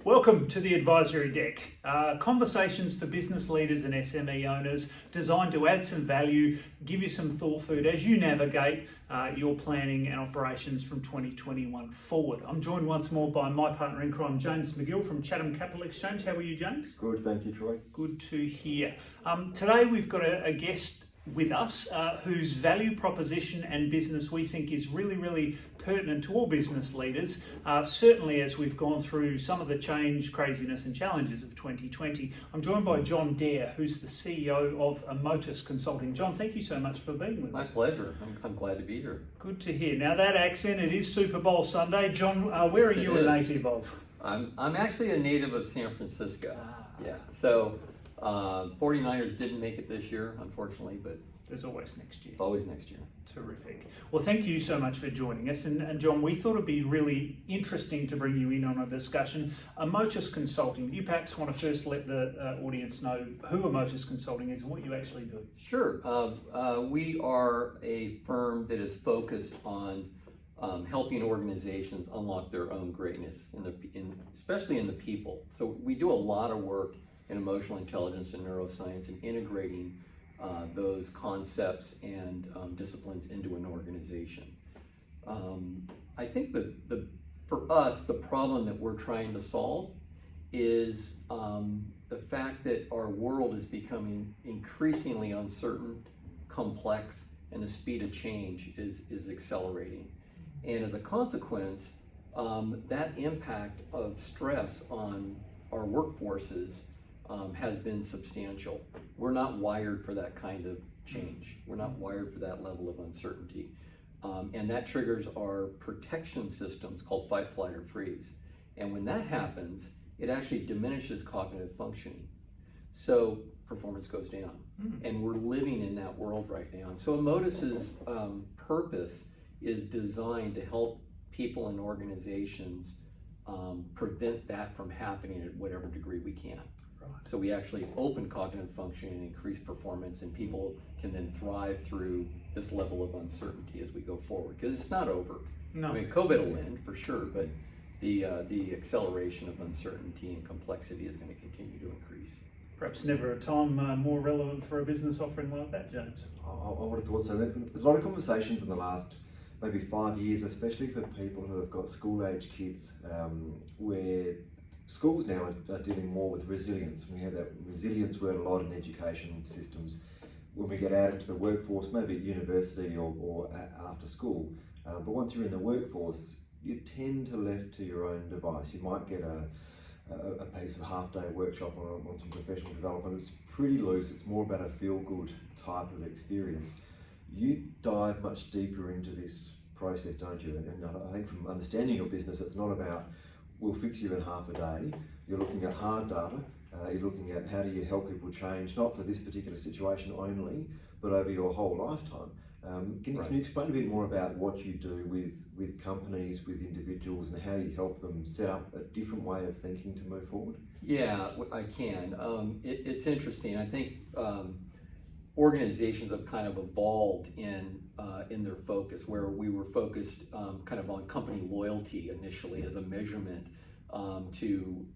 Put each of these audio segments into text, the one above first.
Welcome to the Advisory Deck. Conversations for business leaders and SME owners designed to add some value, give you some thought food as you navigate your planning and operations from 2021 forward. I'm joined once more by my partner in crime, James McGill from Chatham Capital Exchange. How are you, James? Good, thank you, Troy. Good to hear. Today we've got a guest with us whose value proposition and business we think is really pertinent to all business leaders, certainly as we've gone through some of the change, craziness and challenges of 2020. I'm joined by John Dare, who's the CEO of Motus Consulting. John, thank you so much for being with us. My pleasure. I'm glad to be here. Good to hear. Now that accent, it is Super Bowl Sunday. John, where Yes, are you a native of? I'm actually a native of San Francisco. Yeah. So 49ers didn't make it this year, unfortunately, but there's always next year. It's always next year. Terrific. Well, thank you so much for joining us. And John, we thought it'd be really interesting to bring you in on a discussion. Motus Consulting, you perhaps want to first let the audience know who Motus Consulting is and what you actually do. Sure. We are a firm that is focused on helping organizations unlock their own greatness, especially in the people. So we do a lot of work in emotional intelligence and neuroscience and integrating those concepts and disciplines into an organization. I think for us, the problem that we're trying to solve is the fact that our world is becoming increasingly uncertain, complex, and the speed of change is accelerating. And as a consequence, that impact of stress on our workforces has been substantial. We're not wired for that kind of change. We're not wired for that level of uncertainty. And that triggers our protection systems called fight, flight, or freeze. And when that happens, it actually diminishes cognitive functioning. So performance goes down. And we're living in that world right now. And so Emotous's purpose is designed to help people and organizations prevent that from happening at whatever degree we can. So we actually open cognitive function and increase performance, and people can then thrive through this level of uncertainty as we go forward. Because it's not over. No. I mean, COVID will end for sure, but the acceleration of uncertainty and complexity is going to continue to increase. Perhaps never a time more relevant for a business offering like that, James. I would have thought so. There's a lot of conversations in the last maybe 5 years, especially for people who have got school-age kids, where schools now are dealing more with resilience. We have that resilience word a lot in education systems. When we get out into the workforce, maybe at university or after school, but once you're in the workforce, you tend to left to your own device. You might get a piece of half-day workshop on some professional development. It's pretty loose. It's more about a feel-good type of experience. You dive much deeper into this process, don't you? And I think from understanding your business, it's not about we'll fix you in half a day. You're looking at hard data. You're looking at how do you help people change, not for this particular situation only, but over your whole lifetime. Can you explain a bit more about what you do with companies, with individuals, and how you help them set up a different way of thinking to move forward? Yeah, I can. It's interesting. I think organizations have kind of evolved in their focus, where we were focused kind of on company loyalty initially as a measurement to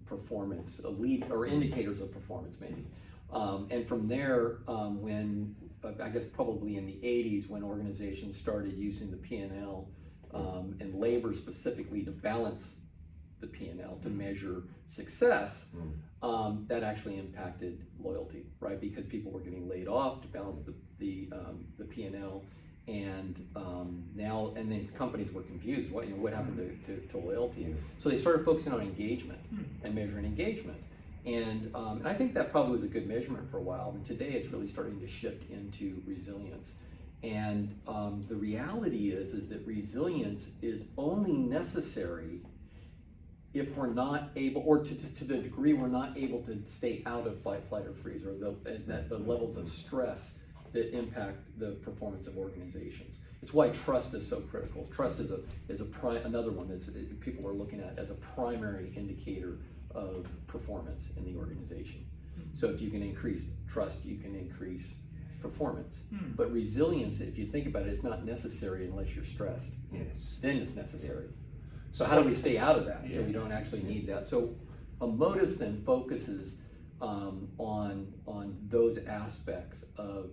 performance, a lead or indicators of performance maybe. And from there, when I guess probably in the 80s, when organizations started using the P&L and labor specifically to balance the P&L to measure success, that actually impacted loyalty, right? Because people were getting laid off to balance the P&L, and then companies were confused. What happened to loyalty? So they started focusing on engagement and measuring engagement, and I think that probably was a good measurement for a while. And today it's really starting to shift into resilience. And the reality is that resilience is only necessary if we're not able, or to the degree we're not able to stay out of fight, flight, or freeze, or the levels of stress that impact the performance of organizations. It's why trust is so critical. Trust is another one that people are looking at as a primary indicator of performance in the organization. So if you can increase trust, you can increase performance. But resilience, if you think about it, it's not necessary unless you're stressed. Yes. Then it's necessary. So how do we stay out of that so we don't actually need that? So Motus then focuses on those aspects of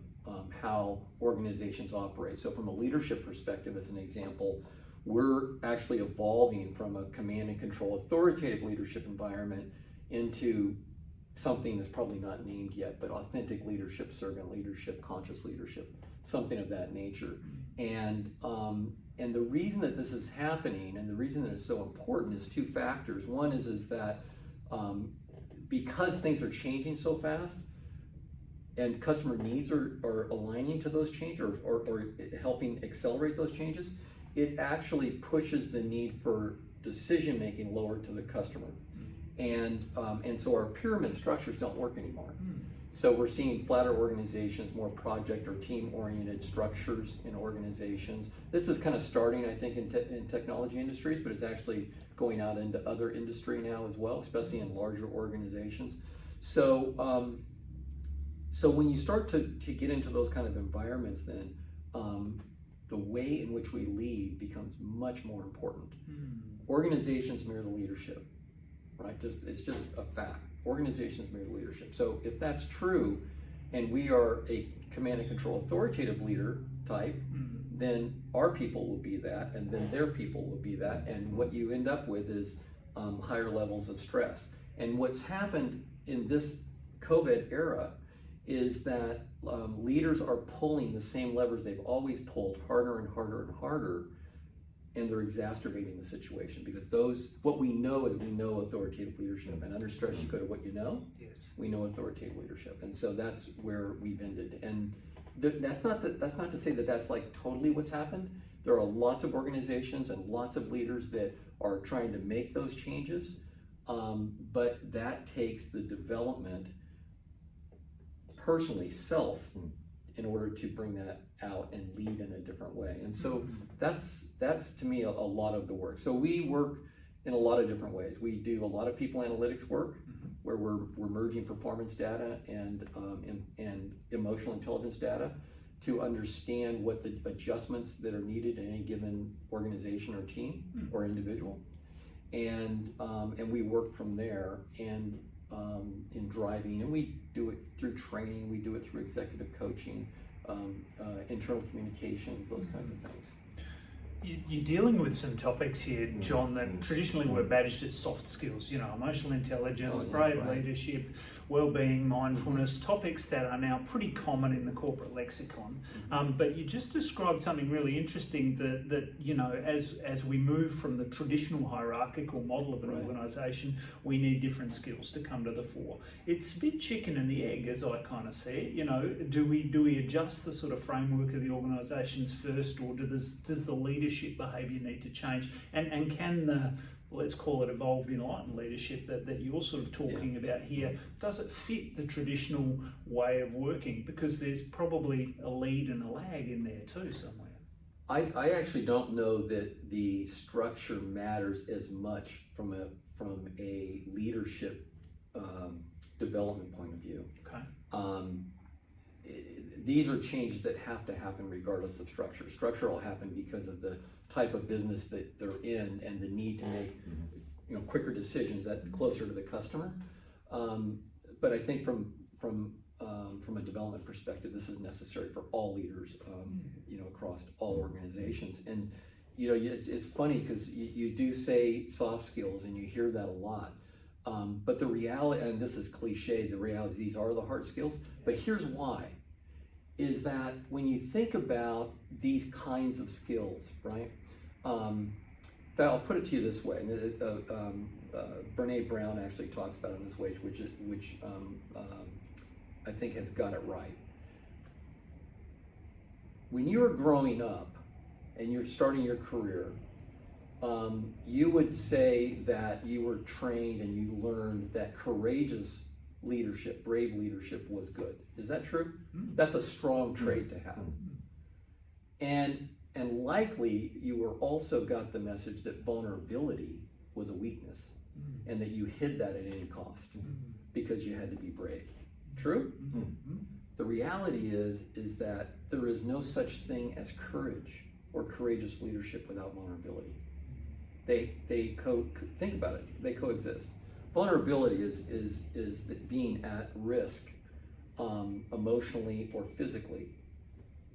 how organizations operate. So from a leadership perspective, as an example, we're actually evolving from a command and control authoritative leadership environment into something that's probably not named yet, but authentic leadership, servant leadership, conscious leadership, something of that nature. And the reason that this is happening and the reason that it's so important is two factors. One is that because things are changing so fast and customer needs are aligning to those changes or helping accelerate those changes, it actually pushes the need for decision making lower to the customer. And so our pyramid structures don't work anymore. So we're seeing flatter organizations, more project or team-oriented structures in organizations. This is kind of starting, I think, in technology industries, but it's actually going out into other industry now as well, especially in larger organizations. So, so when you start to get into those kind of environments, then the way in which we lead becomes much more important. Organizations mirror the leadership, right? It's just a fact. Organizations mirror the leadership. So if that's true, and we are a command and control authoritative leader type, then our people will be that, and then their people will be that, and what you end up with is higher levels of stress. And what's happened in this COVID era is that leaders are pulling the same levers they've always pulled, harder and harder and harder, and they're exacerbating the situation, because what we know is we know authoritative leadership, and under stress you go to what you know. Yes. We know authoritative leadership, and so that's where we've ended. And that's not to say that that's like totally what's happened. There are lots of organizations and lots of leaders that are trying to make those changes, but that takes the development personally, self, in order to bring that out and lead in a different way. And so that's to me a lot of the work. So we work in a lot of different ways. We do a lot of people analytics work, where we're merging performance data and emotional intelligence data to understand what the adjustments that are needed in any given organization or team or individual, and we work from there and in driving, and we do it through training, we do it through executive coaching, internal communications, those kinds of things. You're dealing with some topics here, John, that traditionally were badged as soft skills, emotional intelligence, brave leadership, well-being, mindfulness, topics that are now pretty common in the corporate lexicon. But you just described something really interesting that as we move from the traditional hierarchical model of an organisation, we need different skills to come to the fore. It's a bit chicken and the egg, as I kind of see it. Do we adjust the sort of framework of the organisations first, or does the leadership behaviour need to change? And can the, let's call it evolved enlightened leadership that you're sort of talking about here, does it fit the traditional way of working? Because there's probably a lead and a lag in there too somewhere. I actually don't know that the structure matters as much from a leadership development point of view. Okay. These are changes that have to happen regardless of structure. Structure will happen because of the type of business that they're in and the need to make quicker decisions that closer to the customer. But I think from a development perspective, this is necessary for all leaders, across all organizations. And it's funny because you do say soft skills and you hear that a lot. But the reality, and this is cliche, the reality is these are the hard skills. But here's why. Is that when you think about these kinds of skills, right? But I'll put it to you this way. Brene Brown actually talks about it in this way, which I think has got it right. When you were growing up and you're starting your career, you would say that you were trained and you learned that courageous leadership, brave leadership was good. Is that true? That's a strong trait to have. And likely you were also got the message that vulnerability was a weakness and that you hid that at any cost because you had to be brave. True? The reality is that there is no such thing as courage or courageous leadership without vulnerability. Think about it. They coexist. Vulnerability is that being at risk, emotionally or physically,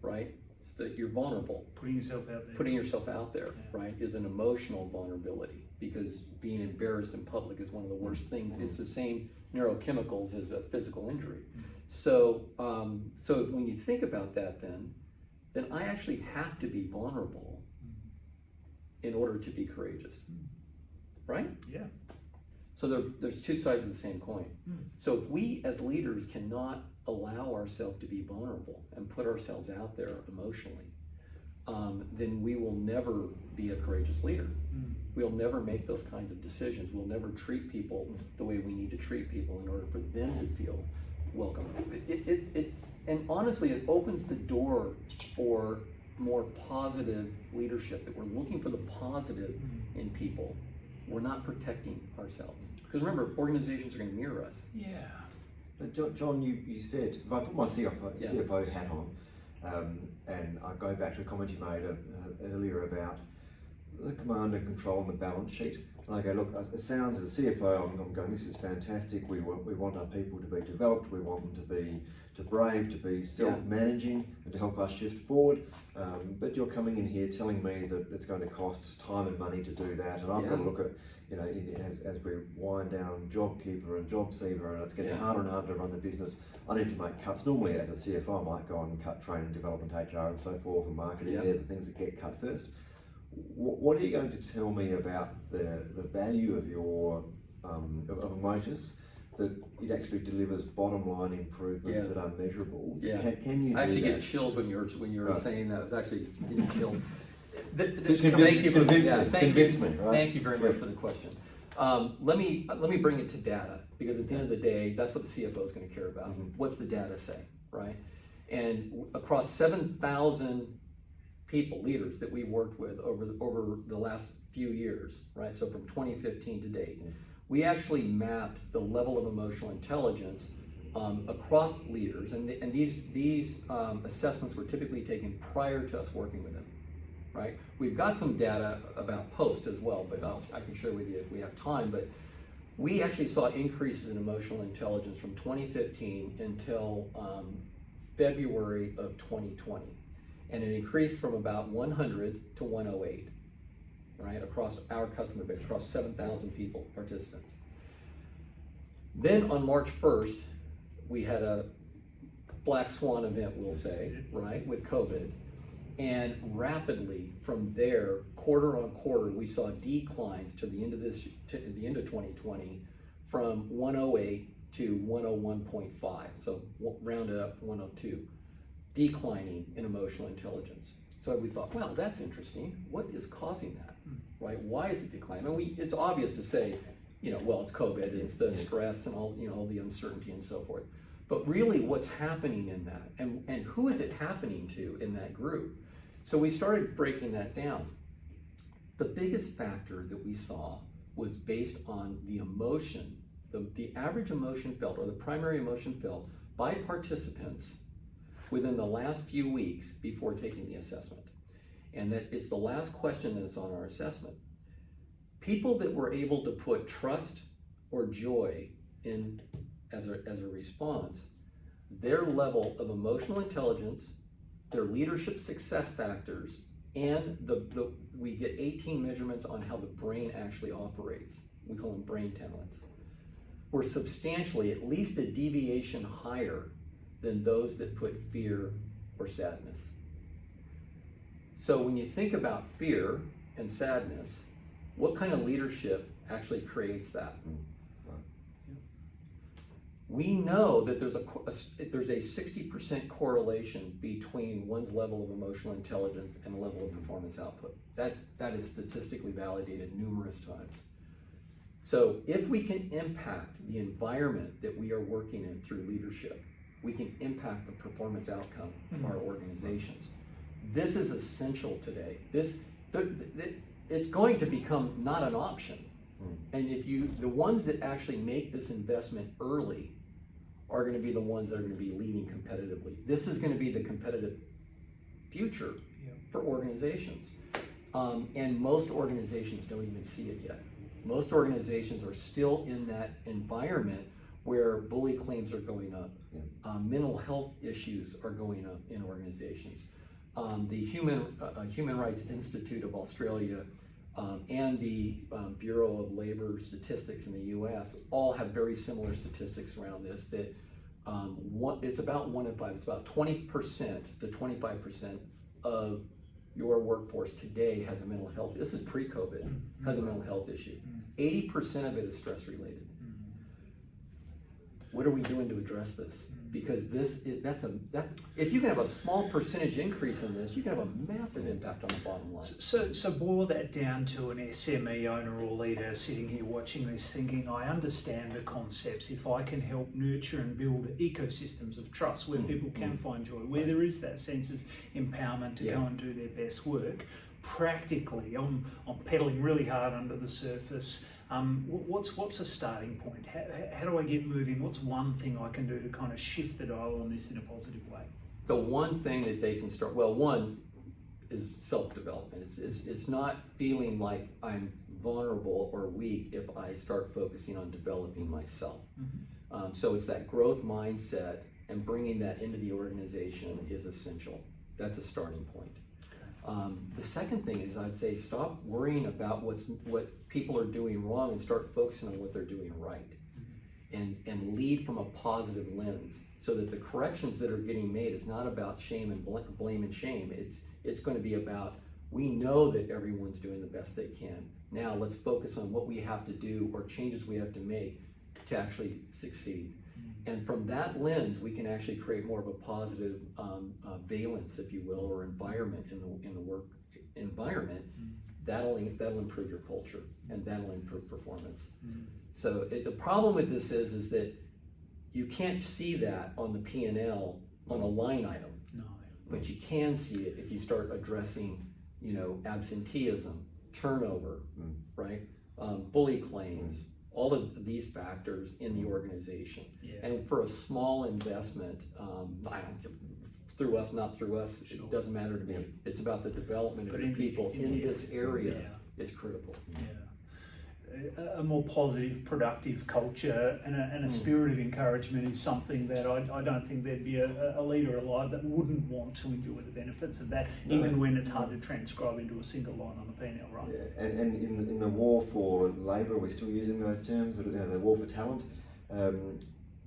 right? So that you're vulnerable. Putting yourself out there. Putting yourself out there, Yeah. right, is an emotional vulnerability, because being embarrassed in public is one of the worst things. It's the same neurochemicals as a physical injury. So, so when you think about that, then I actually have to be vulnerable in order to be courageous, right? Yeah. So there's two sides of the same coin. So if we as leaders cannot allow ourselves to be vulnerable and put ourselves out there emotionally, then we will never be a courageous leader. We'll never make those kinds of decisions. We'll never treat people the way we need to treat people in order for them to feel welcome. And honestly, it opens the door for more positive leadership, that we're looking for the positive in people. We're not protecting ourselves. Because remember, organizations are going to mirror us. Yeah. But John, you said, if I put my CFO hat on, and I go back to a comment you made earlier about the command and control and the balance sheet, and I go, look, it sounds as a CFO, I'm going, this is fantastic. We want our people to be developed. We want them to be brave, to be self-managing, and to help us shift forward. But you're coming in here telling me that it's going to cost time and money to do that, and I've got to look at, you know, as we wind down JobKeeper and JobSeeker, and it's getting harder and harder to run the business. I need to make cuts. Normally, as a CFO, I might go and cut training, development, HR, and so forth, and marketing. They're the things that get cut first. What are you going to tell me about the value of your of Motus, that it actually delivers bottom line improvements that are measurable? Can you? I actually do get chills when you're saying that. It's actually getting chills. Convince me. Right? Thank you very much for the question. Let me bring it to data, because at the end of the day, that's what the CFO is going to care about. What's the data say, right? And across 7,000 people, leaders that we worked with over the last few years, right? So from 2015 to date, we actually mapped the level of emotional intelligence across leaders, and these assessments were typically taken prior to us working with them, right? We've got some data about post as well, but I can share with you if we have time. But we actually saw increases in emotional intelligence from 2015 until February of 2020. And it increased from about 100 to 108, right, across our customer base, across 7,000 people, participants. Then on March 1st, we had a black swan event, we'll say, right, with COVID. And rapidly from there, quarter on quarter, we saw declines to the end of to the end of 2020 from 108 to 101.5. So rounded up 102. Declining in emotional intelligence. So we thought, wow, that's interesting. What is causing that, right? Why is it declining? I mean, it's obvious to say, well, it's COVID, it's the stress and all, all the uncertainty and so forth. But really, what's happening in that, and who is it happening to in that group? So we started breaking that down. The biggest factor that we saw was based on the emotion, the average emotion felt, or the primary emotion felt by participants within the last few weeks before taking the assessment. And that it's the last question that's on our assessment. People that were able to put trust or joy in as a response, their level of emotional intelligence, their leadership success factors, and we get 18 measurements on how the brain actually operates. We call them brain templates. Were substantially, at least a deviation higher than those that put fear or sadness. So when you think about fear and sadness, what kind of leadership actually creates that? We know that there's a 60% correlation between one's level of emotional intelligence and level of performance output. That is statistically validated numerous times. So if we can impact the environment that we are working in through leadership, we can impact the performance outcome of our organizations. This is essential today. It's going to become not an option. And the ones that actually make this investment early are going to be the ones that are going to be leading competitively. This is going to be the competitive future for organizations. And most organizations don't even see it yet. Most organizations are still in that environment where bully claims are going up. Mental health issues are going up in organizations. The Human Rights Institute of Australia and the Bureau of Labor Statistics in the US all have very similar statistics around this, that it's about 1 in 5, it's about 20% to 25% of your workforce today has a mental health, this is pre-COVID, has a mental health issue. 80% of it is stress related. What are we doing to address this? Because that's if you can have a small percentage increase in this, you can have a massive impact on the bottom line. So boil that down to an SME owner or leader sitting here watching this thinking, I understand the concepts. If I can help nurture and build ecosystems of trust where people can find joy, where there is that sense of empowerment to go and do their best work, practically, I'm pedaling really hard under the surface. What's a starting point? How do I get moving? What's one thing I can do to kind of shift the dial on this in a positive way? The one thing that they can start, well, one is self-development. It's not feeling like I'm vulnerable or weak if I start focusing on developing myself. So it's that growth mindset, and bringing that into the organization is essential. That's a starting point. The second thing is, I'd say, stop worrying about what people are doing wrong and start focusing on what they're doing right, and lead from a positive lens, so that the corrections that are getting made is not about shame and blame and shame. It's going to be about, we know that everyone's doing the best they can. Now let's focus on what we have to do or changes we have to make to actually succeed. And from that lens, we can actually create more of a positive valence, if you will, or environment in the work environment. That'll improve your culture, and that'll improve performance. So the problem with this is that you can't see that on the P&L on a line item. No. But you can see it if you start addressing, absenteeism, turnover, right? Bully claims, all of these factors in the organization. And for a small investment, I don't care, through us, not through us, it doesn't matter to me. It's about the development of the people in this area is critical. A more positive, productive culture and a spirit of encouragement is something that I don't think there'd be a leader alive that wouldn't want to enjoy the benefits of that, even when it's hard to transcribe into a single line on the P&L, right? Yeah, and in the war for labour, we're still using those terms, the war for talent.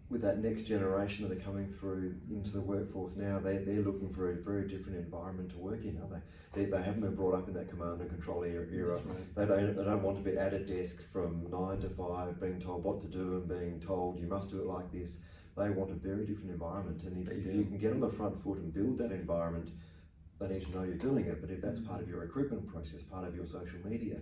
With that next generation that are coming through into the workforce now, they're looking for a very different environment to work in, aren't they? They haven't been brought up in that command and control era. Right. They don't want to be at a desk from 9 to 5, being told what to do and being told you must do it like this. They want a very different environment, and if you can get on the front foot and build that environment, they need to know you're doing it. But if that's part of your recruitment process, part of your social media,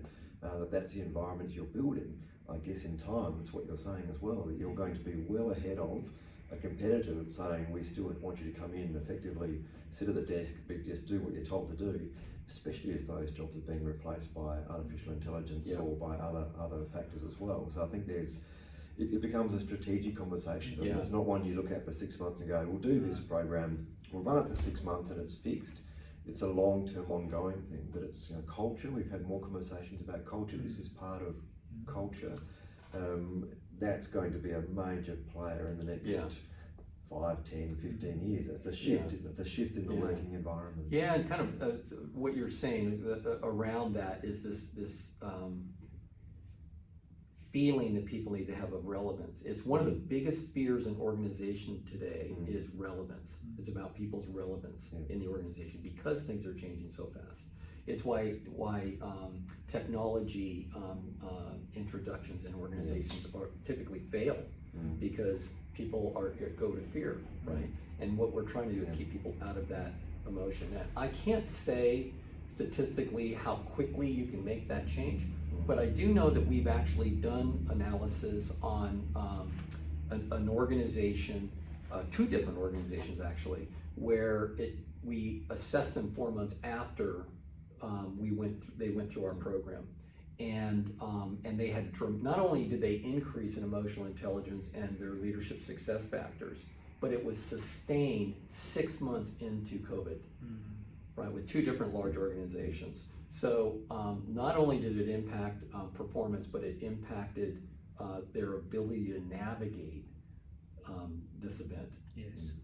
that's the environment you're building, I guess in time, it's what you're saying as well, that you're going to be well ahead of a competitor that's saying, we still want you to come in and effectively sit at the desk, but just do what you're told to do, especially as those jobs are being replaced by artificial intelligence or by other factors as well. So I think it becomes a strategic conversation. It's not one you look at for 6 months and go, we'll do this program, we'll run it for 6 months and it's fixed. It's a long-term ongoing thing, but it's culture. We've had more conversations about culture. This is part of culture. That's going to be a major player in the next 5, 10, 15 years. It's a shift, isn't it? It's a shift in the working environment. Yeah, and kind of what you're saying is that around that is this feeling that people need to have of relevance. It's one of the biggest fears in organization today is relevance. It's about people's relevance in the organization because things are changing so fast. It's why technology introductions in organizations are typically fail because people go to fear, right? And what we're trying to do is keep people out of that emotion. And I can't say statistically how quickly you can make that change, but I do know that we've actually done analysis on an organization, 2 different organizations actually, where we assessed them 4 months after they went through our program, and they had not only did they increase in emotional intelligence and their leadership success factors, but it was sustained 6 months into COVID, right, with 2 different large organizations. So not only did it impact performance, but it impacted their ability to navigate this event. Yes.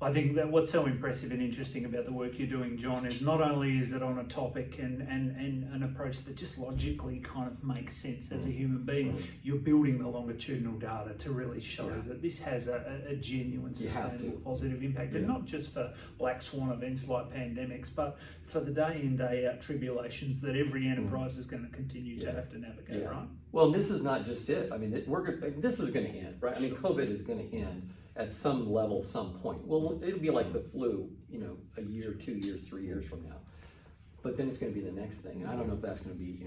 I think that what's so impressive and interesting about the work you're doing, John, is not only is it on a topic and an approach that just logically kind of makes sense as a human being, you're building the longitudinal data to really show that this has a genuine, sustainable, positive impact, and not just for black swan events like pandemics, but for the day in, day out tribulations that every enterprise is going to continue to have to navigate, right? Well, this is not just it. I mean, this is going to end, right? I mean, COVID is going to end at some level, some point. Well, it'll be like the flu, you know, a year, 2 years, 3 years from now. But then it's going to be the next thing, and I don't know if that's going to be,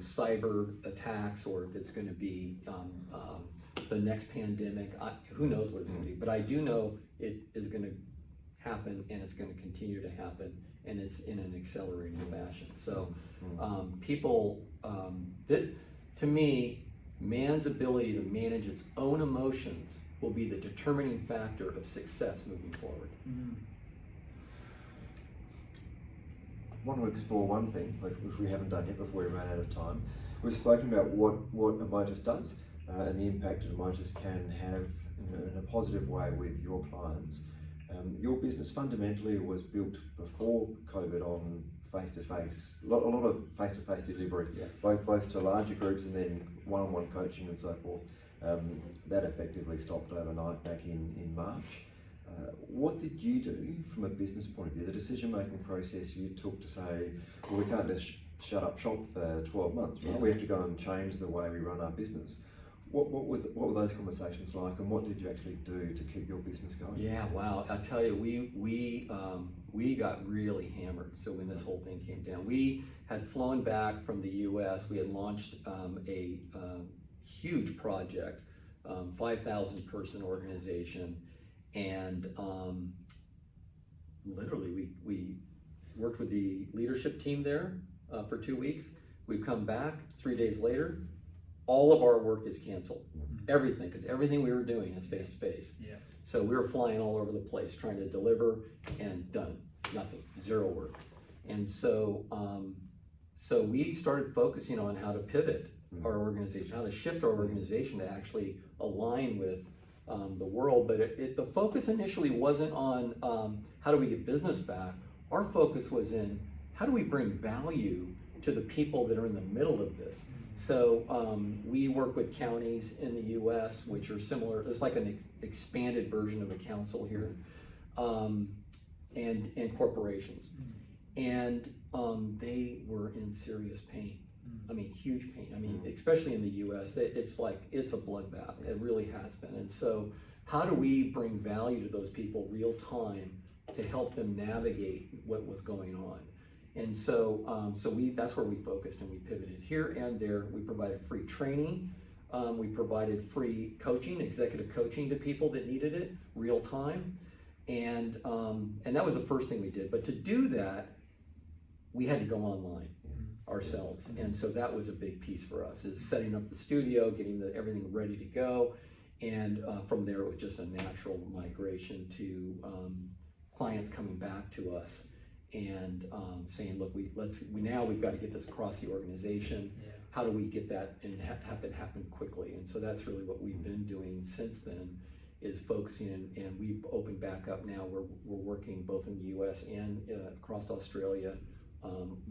cyber attacks, or if it's going to be the next pandemic. Who knows what it's going to be? But I do know it is going to happen, and it's going to continue to happen, and it's in an accelerating fashion. So, to me, man's ability to manage its own emotions will be the determining factor of success moving forward. I want to explore one thing, which we haven't done yet before we run out of time. We've spoken about what Emotus does and the impact that Emotus can have in a positive way with your clients. Your business fundamentally was built before COVID on face-to-face, a lot of face-to-face delivery, both to larger groups and then one-on-one coaching and so forth. That effectively stopped overnight back in March. What did you do from a business point of view, the decision-making process you took to say, well, we can't just shut up shop for 12 months, right? We have to go and change the way we run our business. What were those conversations like, and what did you actually do to keep your business going? Yeah, wow. I'll tell you, we got really hammered. So when this whole thing came down, we had flown back from the US. We had launched a huge project, 5,000 person organization, and literally we worked with the leadership team there for 2 weeks. We've come back 3 days later, all of our work is canceled. Everything, because everything we were doing is face to face. So we were flying all over the place trying to deliver, and done, nothing, zero work. And so so we started focusing on how to pivot our organization, how to shift our organization to actually align with the world. But the focus initially wasn't on how do we get business back. Our focus was in how do we bring value to the people that are in the middle of this. So we work with counties in the US, which are similar. It's like an expanded version of a council here, and corporations. And they were in serious pain. I mean, huge pain. I mean, especially in the US, it's a bloodbath. It really has been. And so how do we bring value to those people real time to help them navigate what was going on? And so, that's where we focused, and we pivoted here and there. We provided free training. We provided free coaching, executive coaching to people that needed it, real time. And that was the first thing we did. But to do that, we had to go online ourselves. And so that was a big piece for us, is setting up the studio, getting everything ready to go. And from there, it was just a natural migration to clients coming back to us and saying, look, we've got to get this across the organization. How do we get that and happen quickly? And so that's really what we've been doing since then, is focusing, and we've opened back up now. We're working both in the US and across Australia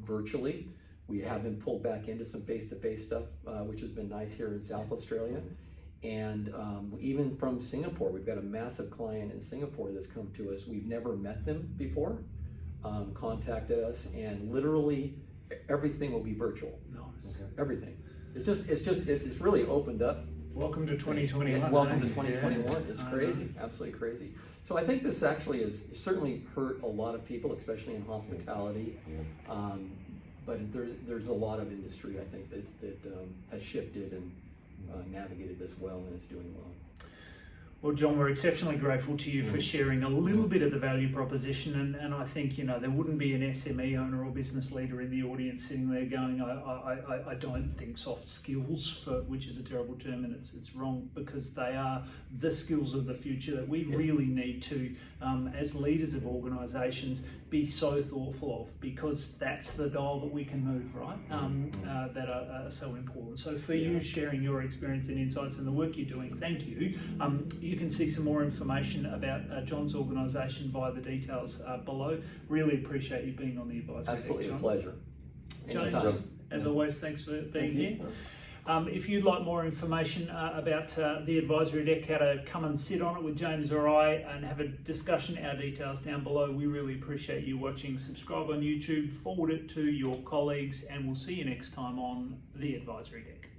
virtually. We have been pulled back into some face-to-face stuff, which has been nice here in South Australia. And even from Singapore, we've got a massive client in Singapore that's come to us. We've never met them before. Contacted us, and literally everything will be virtual. Nice. Okay. Everything. It's really opened up. Welcome to 2021. Welcome to 2021. It's crazy, absolutely crazy. So I think this actually has certainly hurt a lot of people, especially in hospitality. But there's a lot of industry, I think, that has shifted and navigated this well and is doing well. Well, John, we're exceptionally grateful to you for sharing a little bit of the value proposition, and I think, there wouldn't be an SME owner or business leader in the audience sitting there going, I don't think soft skills, which is a terrible term, and it's wrong, because they are the skills of the future that we really need to, as leaders of organisations, be so thoughtful of, because that's the dial that we can move, right? That are so important. So for you sharing your experience and insights and the work you're doing, thank you. You can see some more information about John's organisation via the details below. Really appreciate you being on the advisory. Absolutely, deck, a pleasure. James, Anytime. as always, thanks for being here. you. If you'd like more information about the advisory deck, how to come and sit on it with James or I and have a discussion, our details down below. We really appreciate you watching. Subscribe on YouTube, forward it to your colleagues, and we'll see you next time on the advisory deck.